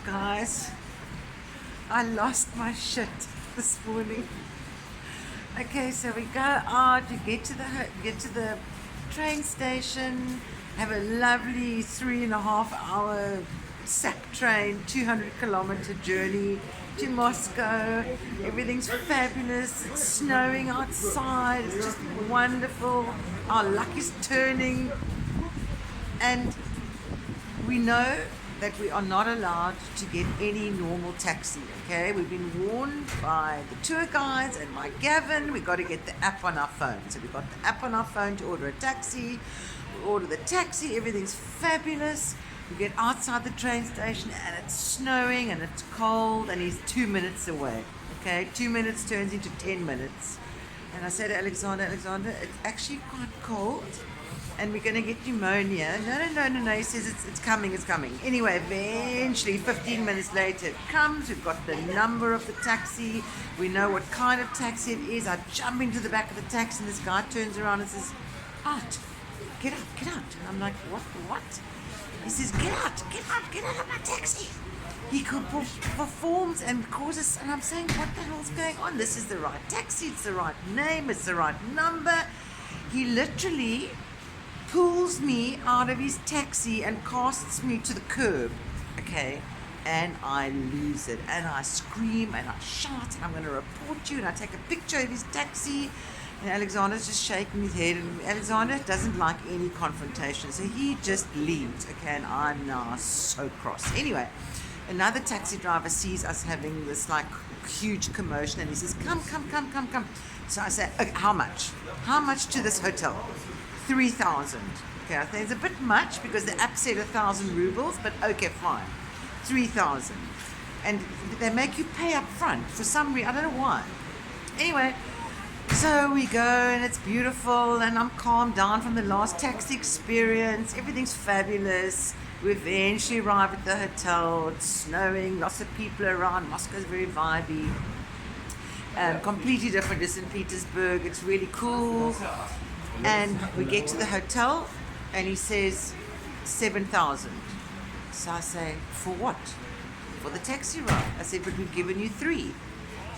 Guys, I lost my shit this morning. Okay, so we go out, we get to the train station, have a lovely 3.5 hour sack train, 200-kilometer journey to Moscow. Everything's fabulous. It's snowing outside. It's just wonderful. Our luck is turning, and we know that we are not allowed to get any normal taxi, okay? We've been warned by the tour guides and by Gavin, we've got to get the app on our phone. So we've got the app on our phone to order a taxi. We order the taxi, everything's fabulous. We get outside the train station and it's snowing and it's cold and he's 2 minutes away, okay? 2 minutes turns into 10 minutes. And I said to Alexander, it's actually quite cold and we're going to get pneumonia. No. He says it's coming. Anyway, eventually, 15 minutes later, it comes. We've got the number of the taxi. We know what kind of taxi it is. I jump into the back of the taxi and this guy turns around and says, "Out, get out." And I'm like, what? He says, get out of my taxi. He performs and causes, and I'm saying, what the hell's going on? This is the right taxi. It's the right name. It's the right number. He literally pulls me out of his taxi and casts me to the curb, okay? And I lose it, and I scream, and I shout, and I'm going to report you, and I take a picture of his taxi, and Alexander's just shaking his head, and Alexander doesn't like any confrontation, so he just leaves, okay? And I'm now so cross. Anyway, another taxi driver sees us having this like huge commotion, and he says, come. So I say, okay, how much to this hotel? 3,000. Okay, I think it's a bit much because the app said 1,000 rubles, but okay, fine. 3,000. And they make you pay up front for some reason. I don't know why. Anyway, so we go and it's beautiful and I'm calmed down from the last taxi experience. Everything's fabulous. We eventually arrive at the hotel. It's snowing, lots of people around. Moscow's very vibey. Completely different to St. Petersburg. It's really cool. And we get to the hotel and he says 7,000. So I say, for what? For the taxi ride. I said, but we've given you 3.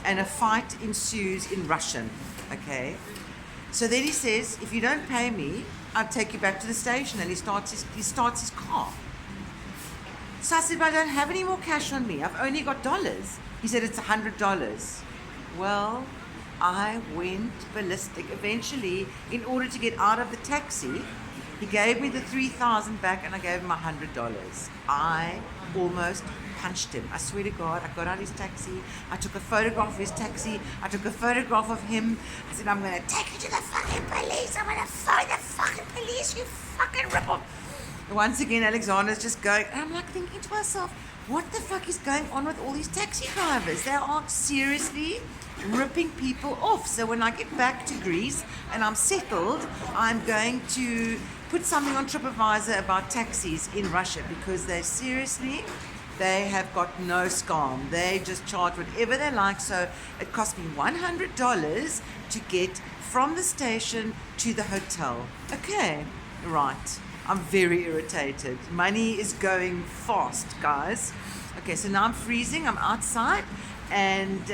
And a fight ensues in Russian, okay? So then he says, if you don't pay me, I'll take you back to the station. And he starts his car. So I said, but I don't have any more cash on me. I've only got dollars. He said, it's $100. Well, I went ballistic. Eventually, in order to get out of the taxi, he gave me the 3,000 back and I gave him $100. I almost punched him. I swear to God, I got out of his taxi. I took a photograph of his taxi. I took a photograph of him. I said, I'm going to take you to the fucking police. I'm going to phone the fucking police, you fucking rip-off. Once again, Alexander's just going, and I'm like thinking to myself, what the fuck is going on with all these taxi drivers? They are seriously ripping people off. So when I get back to Greece and I'm settled, I'm going to put something on TripAdvisor about taxis in Russia because they have got no scam. They just charge whatever they like. So it cost me $100 to get from the station to the hotel. Okay, right. I'm very irritated. Money is going fast, guys. Okay, so now I'm freezing. I'm outside. And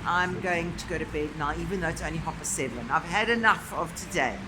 I'm going to go to bed now, even though it's only 7:30. I've had enough of today.